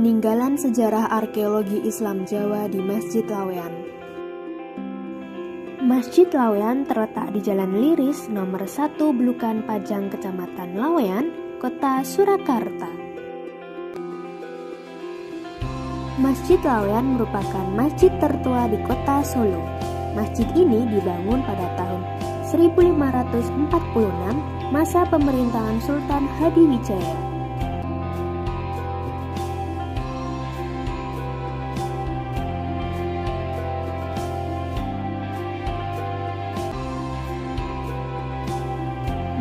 Peninggalan sejarah arkeologi Islam Jawa di Masjid Laweyan. Masjid Laweyan terletak di Jalan Liris nomor 1 Belukan Pajang, Kecamatan Laweyan, Kota Surakarta. Masjid Laweyan merupakan masjid tertua di Kota Solo. Masjid ini dibangun pada tahun 1546 masa pemerintahan Sultan Hadiwijaya.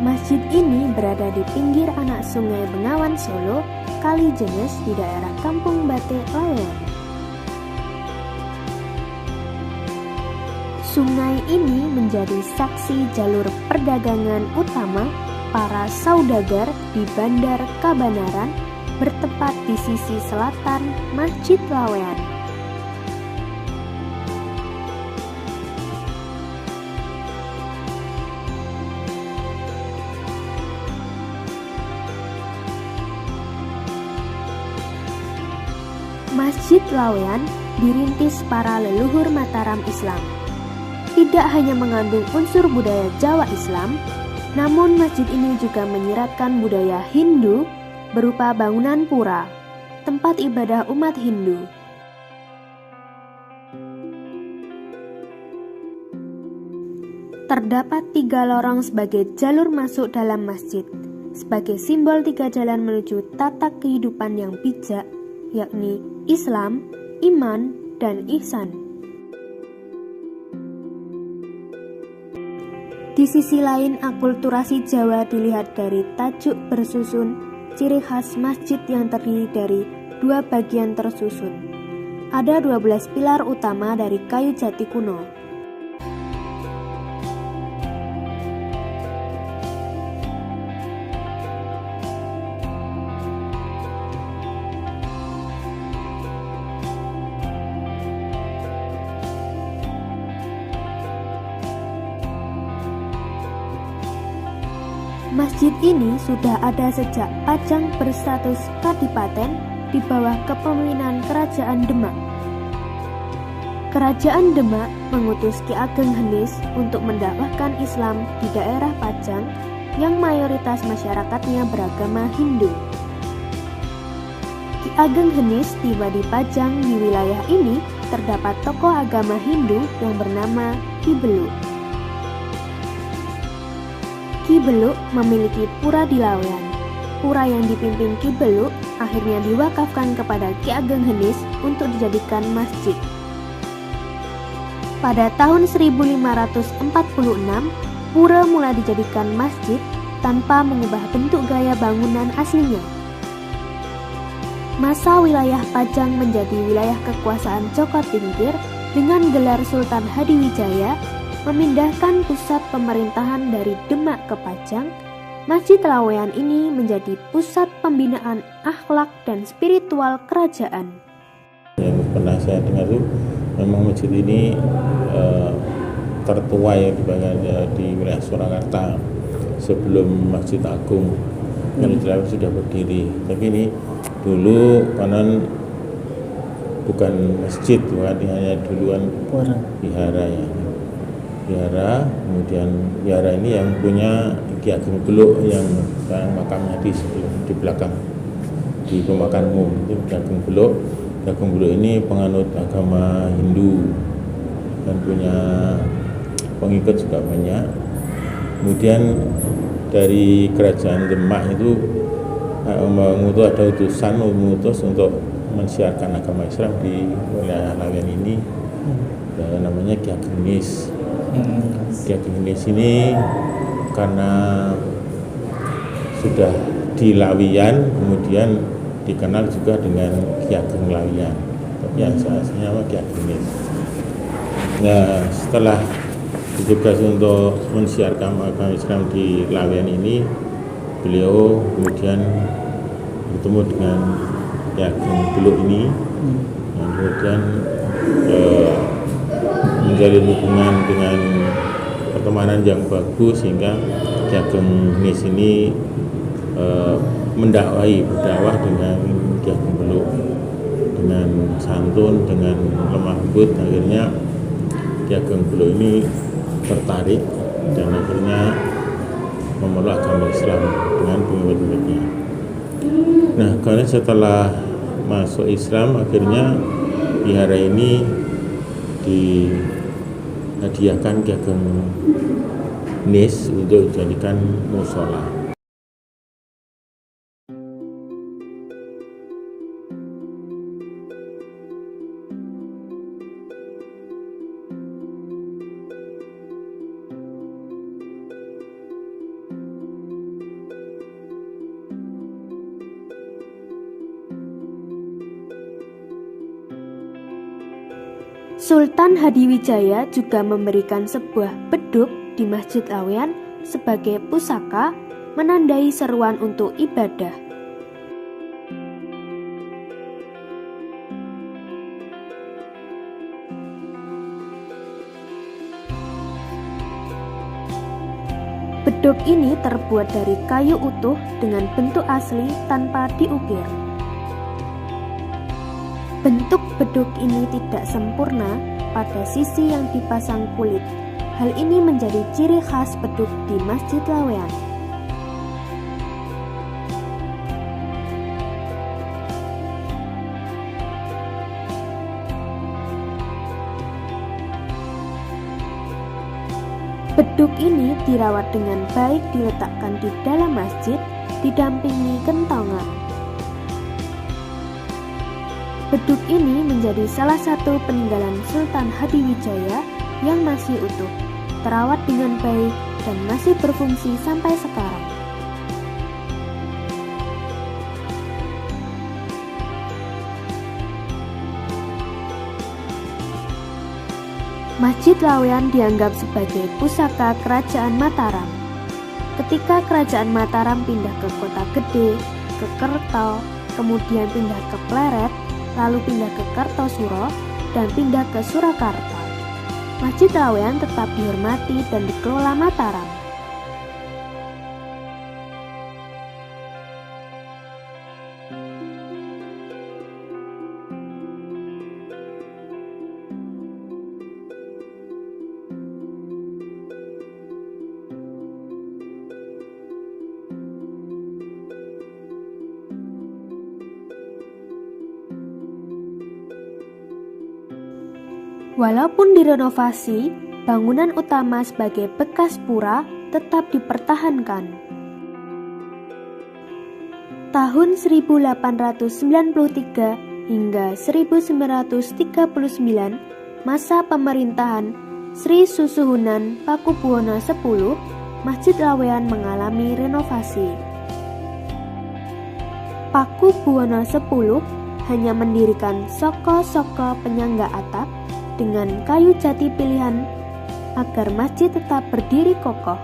Masjid ini berada di pinggir anak sungai Bengawan Solo, Kalijenes di daerah Kampung Batik, Laweyan. Sungai ini menjadi saksi jalur perdagangan utama para saudagar di Bandar Kabanaran, bertepat di sisi selatan Masjid Laweyan. Masjid Laweyan dirintis para leluhur Mataram Islam. Tidak hanya mengandung unsur budaya Jawa Islam, namun masjid ini juga menyiratkan budaya Hindu berupa bangunan pura, tempat ibadah umat Hindu. Terdapat 3 lorong sebagai jalur masuk dalam masjid, sebagai simbol 3 jalan menuju tata kehidupan yang bijak, yakni Islam, Iman, dan Ihsan. Di sisi lain, akulturasi Jawa dilihat dari tajuk bersusun, ciri khas masjid yang terdiri dari 2 bagian tersusun. Ada 12 pilar utama dari kayu jati kuno. Masjid ini sudah ada sejak Pajang berstatus kadipaten di bawah kepemimpinan Kerajaan Demak. Kerajaan Demak mengutus Ki Ageng Henis untuk mendakwahkan Islam di daerah Pajang yang mayoritas masyarakatnya beragama Hindu. Ki Ageng Henis tiba di Pajang. Di wilayah ini terdapat tokoh agama Hindu yang bernama Ki Beluk. Ki Beluk memiliki pura di Laweyan. Pura yang dipimpin Ki Beluk akhirnya diwakafkan kepada Ki Ageng Henis untuk dijadikan masjid. Pada tahun 1546, pura mulai dijadikan masjid tanpa mengubah bentuk gaya bangunan aslinya. Masa wilayah Pajang menjadi wilayah kekuasaan Joko Tingkir dengan gelar Sultan Hadiwijaya, memindahkan pusat pemerintahan dari Demak ke Pajang. Masjid Laweyan ini menjadi pusat pembinaan akhlak dan spiritual kerajaan. Yang pernah saya dengar itu memang masjid ini tertua ya di wilayah Surakarta sebelum Masjid Agung yang sudah berdiri. Tapi ini dulu konon bukan masjid, hanya duluan vihara ya. Vihara, kemudian vihara ini yang punya Ki Ageng Beluk yang sekarang makamnya di belakang di pemakaman umum itu Ki Ageng Beluk. Ki Ageng Beluk ini penganut agama Hindu dan punya pengikut juga banyak. Kemudian dari kerajaan Demak itu ada utusan mengutus untuk mensiarkan agama Islam di wilayah Laweyan ini, namanya Ki Ageng Henis. Ki Ageng Henis ini karena sudah di Laweyan, kemudian dikenal juga dengan Ki Ageng Laweyan, tapi aslinya Ki Ageng Henis. Nah, setelah ditugas untuk mensiarkan agama Islam di Laweyan ini, beliau kemudian bertemu dengan Ki Ageng Beluk ini, dan kemudian menjalin hubungan dengan pertemanan yang bagus sehingga Ki Ageng Henis ini berdakwah dengan Ki Ageng Beluk. dengan santun, dengan lemah lembut. Akhirnya Ki Ageng Belo ini tertarik dan akhirnya memeluk agama Islam dengan pengikut-pengikutnya. Nah, karena setelah masuk Islam, akhirnya wihara ini dihadiahkan Ki Ageng Nis untuk dijadikan musola. Sultan Hadiwijaya juga memberikan sebuah beduk di Masjid Laweyan sebagai pusaka menandai seruan untuk ibadah. Beduk ini terbuat dari kayu utuh dengan bentuk asli tanpa diukir. Bentuk beduk ini tidak sempurna pada sisi yang dipasang kulit. Hal ini menjadi ciri khas beduk di Masjid Laweyan. Beduk ini dirawat dengan baik, diletakkan di dalam masjid, didampingi kentongan. Beduk ini menjadi salah satu peninggalan Sultan Hadiwijaya yang masih utuh, terawat dengan baik, dan masih berfungsi sampai sekarang. Masjid Laweyan dianggap sebagai pusaka Kerajaan Mataram. Ketika Kerajaan Mataram pindah ke Kota Gede, ke Kerto, kemudian pindah ke Pleret, lalu pindah ke Kartosuro, dan pindah ke Surakarta, Masjid Laweyan tetap dihormati dan dikelola Mataram. Walaupun direnovasi, bangunan utama sebagai bekas pura tetap dipertahankan. Tahun 1893 hingga 1939, masa pemerintahan Sri Susuhunan Pakubuwono X, Masjid Laweyan mengalami renovasi. Pakubuwono X hanya mendirikan soko-soko penyangga atap dengan kayu jati pilihan agar masjid tetap berdiri kokoh.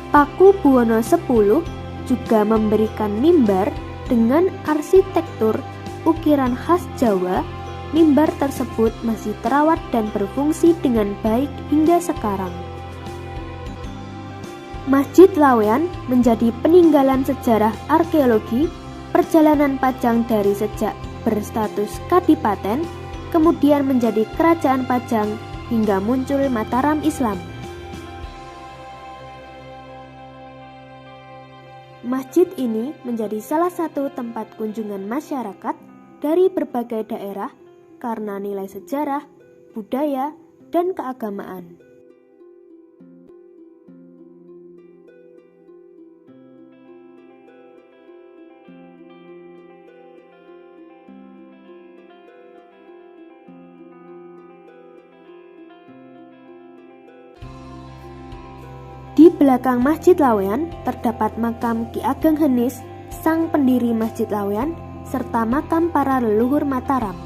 Pakubuwono X juga memberikan mimbar dengan arsitektur ukiran khas Jawa. Mimbar tersebut masih terawat dan berfungsi dengan baik hingga sekarang. Masjid Laweyan menjadi peninggalan sejarah arkeologi perjalanan Pajang dari sejak berstatus kadipaten, kemudian menjadi kerajaan Pajang hingga muncul Mataram Islam. Masjid ini menjadi salah satu tempat kunjungan masyarakat dari berbagai daerah karena nilai sejarah, budaya, dan keagamaan. Di belakang Masjid Laweyan terdapat makam Ki Ageng Henis, sang pendiri Masjid Laweyan, serta makam para leluhur Mataram.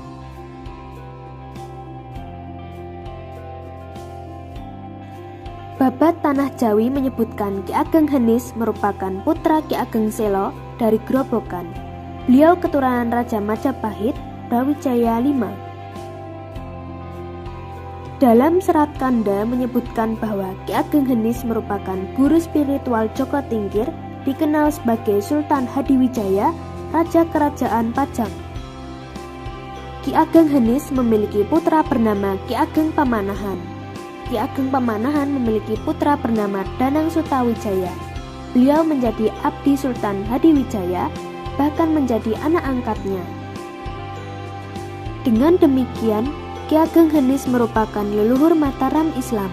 Babat Tanah Jawi menyebutkan Ki Ageng Henis merupakan putra Ki Ageng Selo dari Grobogan. Beliau keturunan Raja Majapahit Brawijaya V. Dalam serat Kanda menyebutkan bahwa Ki Ageng Henis merupakan guru spiritual Joko Tingkir, dikenal sebagai Sultan Hadiwijaya, Raja Kerajaan Pajang. Ki Ageng Henis memiliki putra bernama Ki Ageng Pamanahan. Ki Ageng Pamanahan memiliki putra bernama Danang Sutawijaya. Beliau menjadi abdi Sultan Hadiwijaya, bahkan menjadi anak angkatnya. Dengan demikian, Ki Ageng Henis merupakan leluhur Mataram Islam.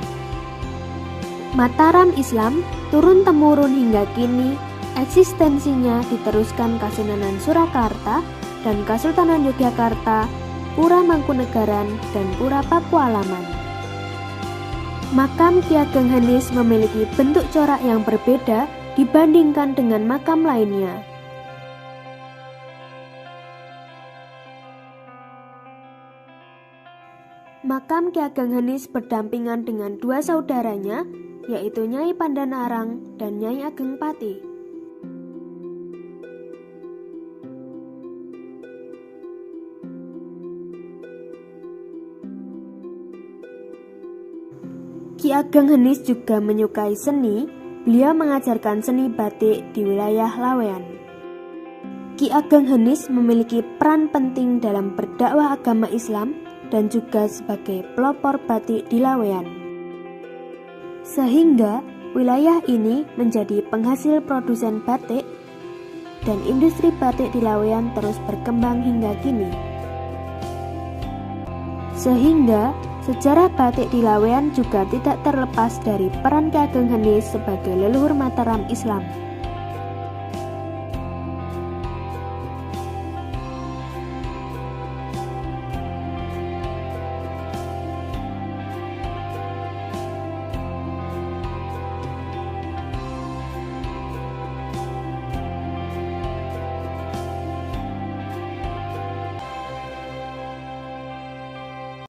Mataram Islam turun-temurun hingga kini, eksistensinya diteruskan Kasunanan Surakarta dan Kesultanan Yogyakarta, Pura Mangkunegaran, dan Pura Pakualaman. Makam Ki Ageng Henis memiliki bentuk corak yang berbeda dibandingkan dengan makam lainnya. Makam Ki Ageng Henis berdampingan dengan dua saudaranya, yaitu Nyai Pandanarang dan Nyai Ageng Pati. Ki Ageng Henis juga menyukai seni. Beliau mengajarkan seni batik di wilayah Lawean. Ki Ageng Henis memiliki peran penting dalam berdakwah agama Islam dan juga sebagai pelopor batik di Lawean. Sehingga wilayah ini menjadi penghasil produsen batik dan industri batik di Lawean terus berkembang hingga kini. Sehingga sejarah batik di Lawean juga tidak terlepas dari peran Ki Ageng Henis sebagai leluhur Mataram Islam.